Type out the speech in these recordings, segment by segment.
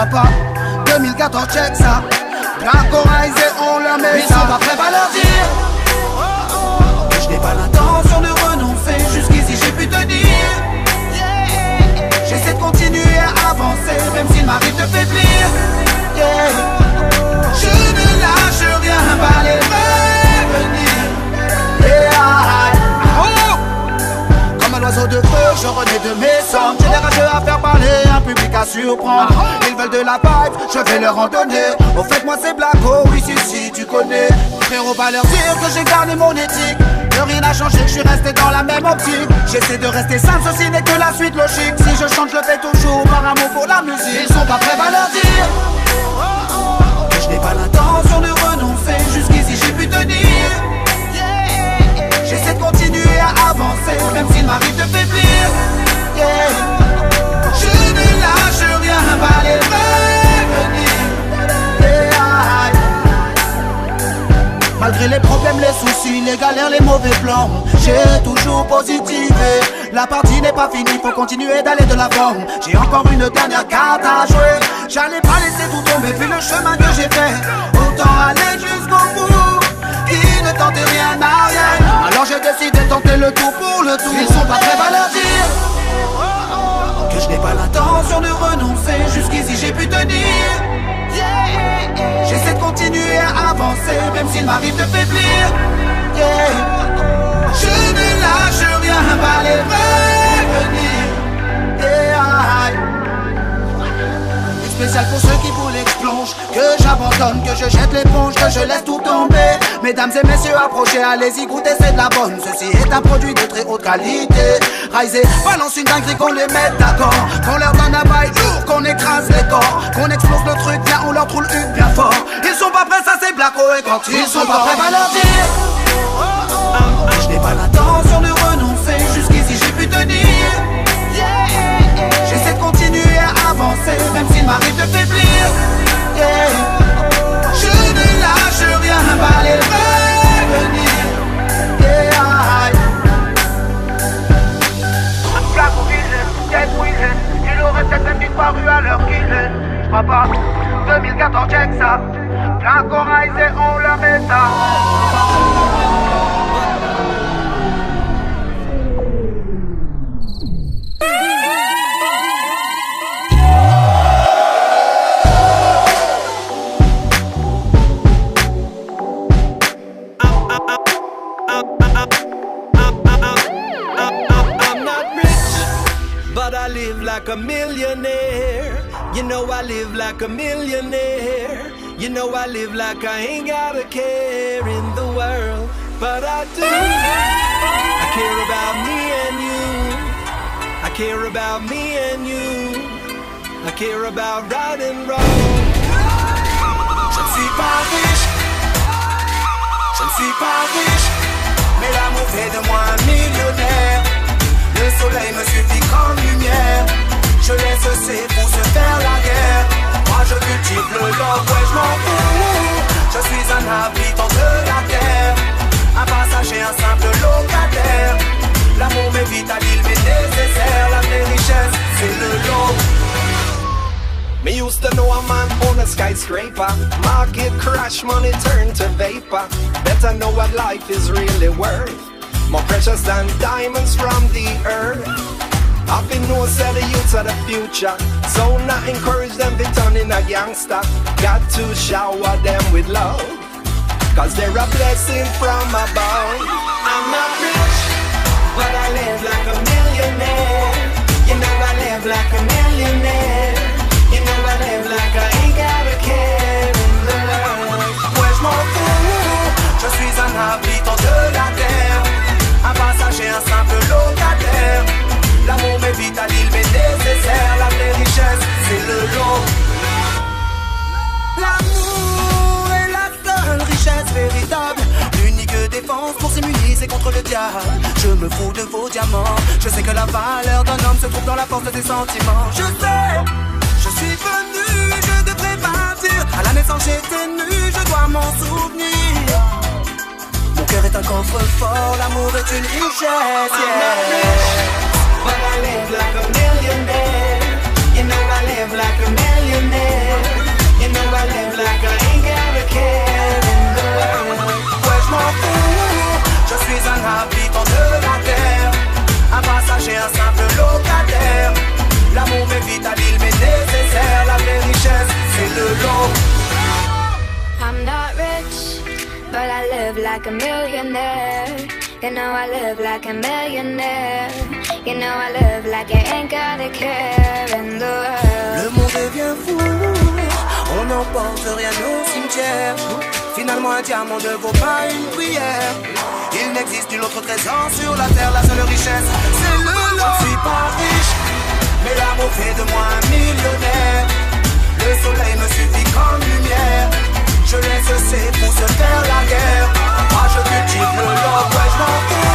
crois pas. 2014, check ça. Blanco-risé, on leur met Ils ça. sont pas prêts à leur dire que je n'ai pas l'intention de renoncer. Jusqu'ici j'ai pu tenir. J'essaie de continuer à avancer, même s'il m'arrive de faiblir. Je ne lâche rien, pas les revenir. Comme un oiseau de feu, je renais de mes cendres. J'ai des rageux à faire parler, un public à surprendre. Ils veulent de la pipe, je vais leur en donner. Au fait moi c'est Blacko, oui si tu connais. Frérot va leur dire que j'ai gardé mon éthique. Que rien n'a changé, que je suis resté dans la même optique. J'essaie de rester simple, ceci n'est que la suite logique. Si je chante, je le fais toujours par amour pour la musique. Ils sont pas prêts à leur dire que je n'ai pas l'intention de renoncer. Jusqu'ici j'ai pu tenir. J'essaie de continuer à avancer, même s'il m'arrive de faiblir. Je ne lâche rien, pas les revenir. Malgré les problèmes, les soucis, les galères, les mauvais plans, j'ai toujours positivé. La partie n'est pas finie, faut continuer d'aller de l'avant. J'ai encore une dernière carte à jouer. J'allais pas laisser tout tomber, vu le chemin que j'ai fait. Autant aller jusqu'au bout, qui ne tente rien à rien. Alors j'ai décidé de tenter le tout pour le tout. Ils sont pas prêts à leur dire que je n'ai pas l'intention de renoncer. Jusqu'ici j'ai pu tenir. J'essaie de continuer à avancer, même s'il m'arrive de faiblir. Je ne lâche rien, pas les revenir. Spécial pour ceux qui voulaient que je plonge, que j'abandonne, que je jette l'éponge, que je laisse tout tomber. Mesdames et messieurs, approchez, allez-y, goûtez, c'est de la bonne. Ceci est un produit de très haute qualité. Risé, balance une dinguerie, qu'on les mette d'accord. Qu'on leur donne un bail lourd, qu'on écrase les corps. Qu'on explose le truc, viens, on leur troule une bien fort. Ils sont pas prêts, ça c'est Blacko et quand ils sont pas prêts, à leur dire je n'ai pas l'intention de renoncer. Jusqu'ici j'ai pu tenir. J'essaie de continuer à avancer, même s'il m'arrive de faiblir. Je ne lâche rien, pas les revenir. Blacko vision, dead wheezing. Il aurait peut-être même disparu à l'heure qu'il est. J'crois pas, 2014 check ça. Blanco-risé, on leur met ça. But I live like a millionaire. You know I live like a millionaire. You know I live like I ain't got a care in the world. But I do. I care about me and you. I care about me and you. I care about right and wrong. Je ne suis pas riche. Je ne suis pas riche. Mais l'amour fait de moi un millionnaire. Le soleil me suffit comme lumière. Je laisse ses fous se faire la guerre. Moi je cultive le love, ouais je m'en fous. Je suis un habitant de la terre. Un passager, un simple locataire. L'amour m'évite à l'île mais nécessaire. La vraie richesse, c'est le lot. Me used to know a man on a skyscraper. Market crash, money turn to vapor. Better know what life is really worth. More precious than diamonds from the earth. I've been no say the youths of the future. So not encourage them to turn in a gangster. Got to shower them with love. Cause they're a blessing from above. I'm not rich, but I live like a millionaire. You know I live like a millionaire. You know I live like I ain't got a care in the world. Ouais je m'en fous, je suis un habitant de la terre. Un passager, un simple locataire. L'amour m'évite à l'île mais nécessaire. La vraie richesse, c'est le lot. L'amour est la seule richesse véritable. L'unique défense pour s'immuniser contre le diable. Je me fous de vos diamants. Je sais que la valeur d'un homme se trouve dans la force de ses sentiments. Je sais, je suis venu, je devrais partir. À la naissance j'étais nu, je dois m'en souvenir. Mon cœur est un coffre-fort, l'amour est une richesse. But I live like a millionaire. You know I live like a millionaire. like a millionaire. You know I live like a millionaire. You know I live like I ain't got a care in the world. Le monde devient fou, on n'emporte rien au cimetière. Finalement un diamant ne vaut pas une prière. Il n'existe nul autre trésor sur la terre. La seule richesse, c'est le lot. Je suis pas riche, mais l'amour fait de moi un millionnaire. Le soleil me suffit comme lumière. Je laisse ses pouces faire la guerre. Moi je cultive le love, ouais je m'en fous.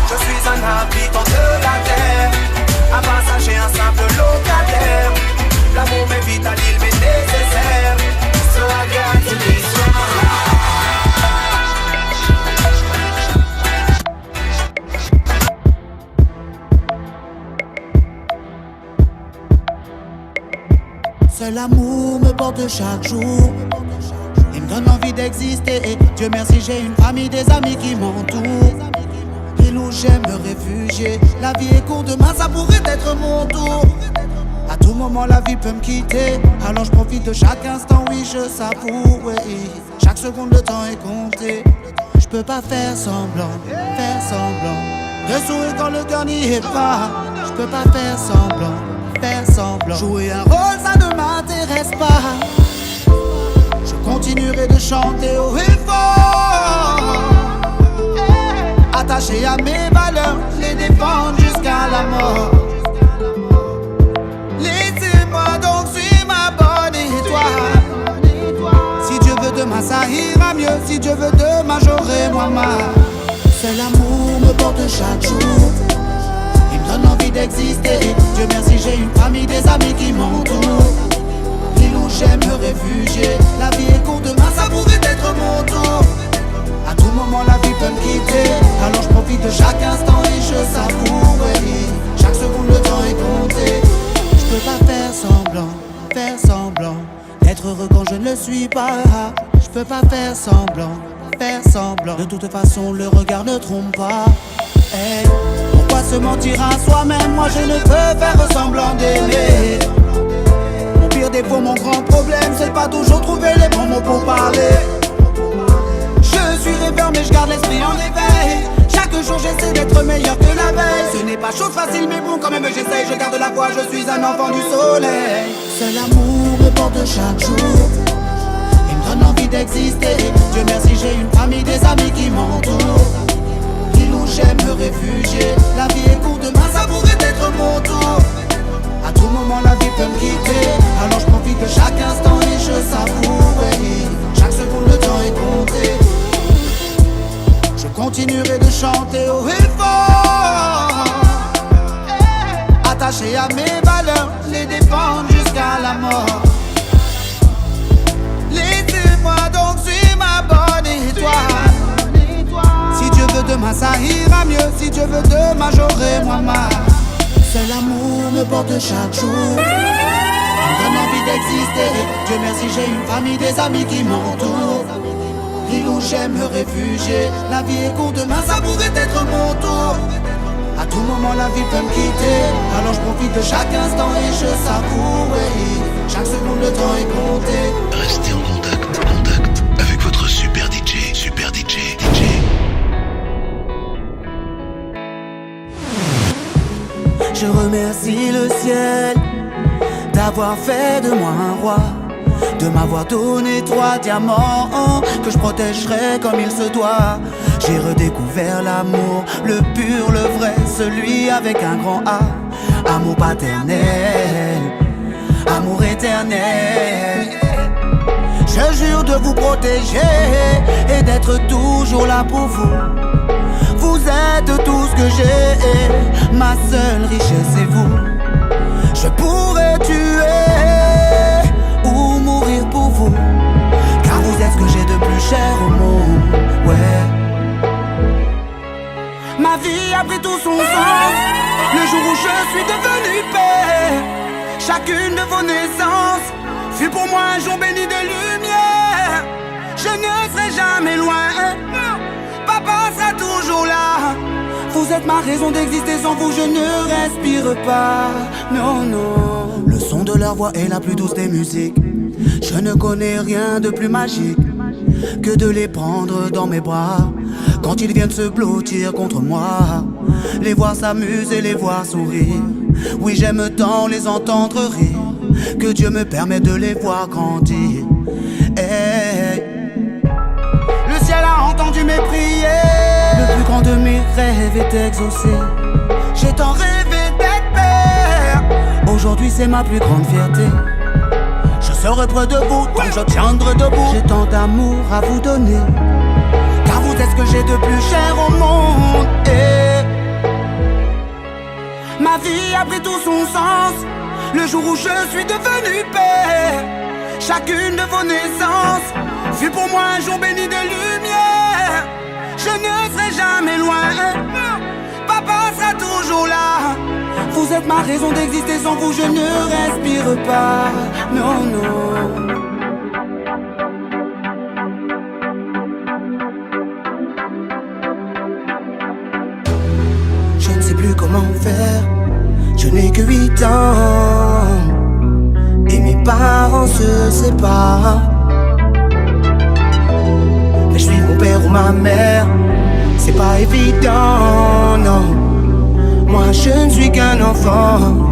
Je suis un habitant de la terre, un passager, un simple locataire. L'amour m'est vital, il m'est nécessaire. So I got to be strong. Seul l'amour me porte chaque jour. Il me donne envie d'exister. Et Dieu merci, j'ai une famille, des amis qui m'entourent. Île où j'aime me réfugier. La vie est courte, demain ça pourrait être mon tour. À tout moment la vie peut me quitter. Alors je profite de chaque instant, oui je savoure, oui. Chaque seconde le temps est compté. Je peux pas faire semblant de sourire quand le cœur n'y est pas. Je peux pas faire semblant. Jouer un rôle ça ne m'intéresse pas. Je continuerai de chanter haut et fort. Attaché à mes valeurs, les défendre jusqu'à la mort. Laissez-moi donc suivre ma bonne étoile. Si Dieu veut demain ça ira mieux. Si Dieu veut demain j'aurai moi mal. Seul l'amour me porte chaque jour. Il me donne envie d'exister. Dieu merci j'ai une famille, des amis qui m'entourent. L'île où j'aime me réfugier. La vie est courte, demain ça pourrait être mon tour. À tout moment la vie peut me quitter. Alors je profite de chaque instant et je savoure, oui. Chaque seconde le temps est compté. Je peux pas faire semblant d'être heureux quand je ne le suis pas. Je peux pas faire semblant. De toute façon le regard ne trompe pas. Hey, pourquoi se mentir à soi-même? Moi je ne peux faire semblant d'aimer. Mon pire défaut, mon grand problème, c'est de pas toujours trouver les bons mots pour parler. Je suis rêveur mais je garde l'esprit en éveil. Chaque jour j'essaie d'être meilleur que la veille. Ce n'est pas chose facile mais bon quand même j'essaye. Je garde la foi, je suis un enfant du soleil. Seul l'amour me porte chaque jour. Il me donne envie d'exister. Dieu merci j'ai une famille, des amis qui m'entourent. L'île où j'aime me réfugier. La vie est courte, demain ça pourrait être mon tour. À tout moment la vie peut me quitter. Alors je profite de chaque instant et je savoure, oui. Chaque seconde le temps est compté. Je continuerai de chanter haut et fort. Attaché à mes valeurs, les défendre jusqu'à la mort. Laissez-moi donc suivre ma bonne étoile. Si Dieu veut demain ça ira mieux. Si Dieu veut demain j'aurai moi mal. Seul l'amour me porte chaque jour. Il me donne envie d'exister. Dieu merci j'ai une famille, des amis qui m'entourent. L'île où j'aime me réfugier. La vie est courte, demain ça pourrait être mon tour. À tout moment la vie peut me quitter. Alors je profite de chaque instant et je savoure, oui. Chaque seconde le temps est compté. Restez en contact avec votre super DJ. Je remercie le ciel d'avoir fait de moi un roi, de m'avoir donné 3 diamants que je protégerai comme il se doit. J'ai redécouvert l'amour, le pur, le vrai, celui avec un grand A. Amour paternel, amour éternel. Je jure de vous protéger et d'être toujours là pour vous. Vous êtes tout ce que j'ai, ma seule richesse c'est vous. Je pourrais tuer ou mourir pour vous, car vous êtes ce que j'ai de plus cher au monde, ouais. Ma vie a pris tout son sens le jour où je suis devenu père. Chacune de vos naissances fut pour moi un jour béni de lumière. Je ne serai jamais loin, papa sera toujours là. Vous êtes ma raison d'exister, sans vous je ne respire pas. Non, non. Le son de leur voix est la plus douce des musiques. Je ne connais rien de plus magique que de les prendre dans mes bras. Quand ils viennent se blottir contre moi, les voir s'amuser, les voir sourire. Oui, j'aime tant les entendre rire, que Dieu me permet de les voir grandir. Hey. Le ciel a entendu mes prières, le plus grand de mes rêves est exaucé. J'ai tant rêvé d'être père, aujourd'hui c'est ma plus grande fierté. Je serai près de vous tant que je tiendrai debout. J'ai tant d'amour à vous donner, car vous êtes ce que j'ai de plus cher au monde. Et ma vie a pris tout son sens le jour où je suis devenu père. Chacune de vos naissances fut pour moi un jour béni de lumière. Je ne serai jamais loin, papa sera toujours là. Vous êtes ma raison d'exister, sans vous je ne respire pas. Non, non. Je ne sais plus comment faire, je n'ai que 8 ans et mes parents se séparent. Mais je suis mon père ou ma mère, c'est pas évident, non. Moi je ne suis qu'un enfant.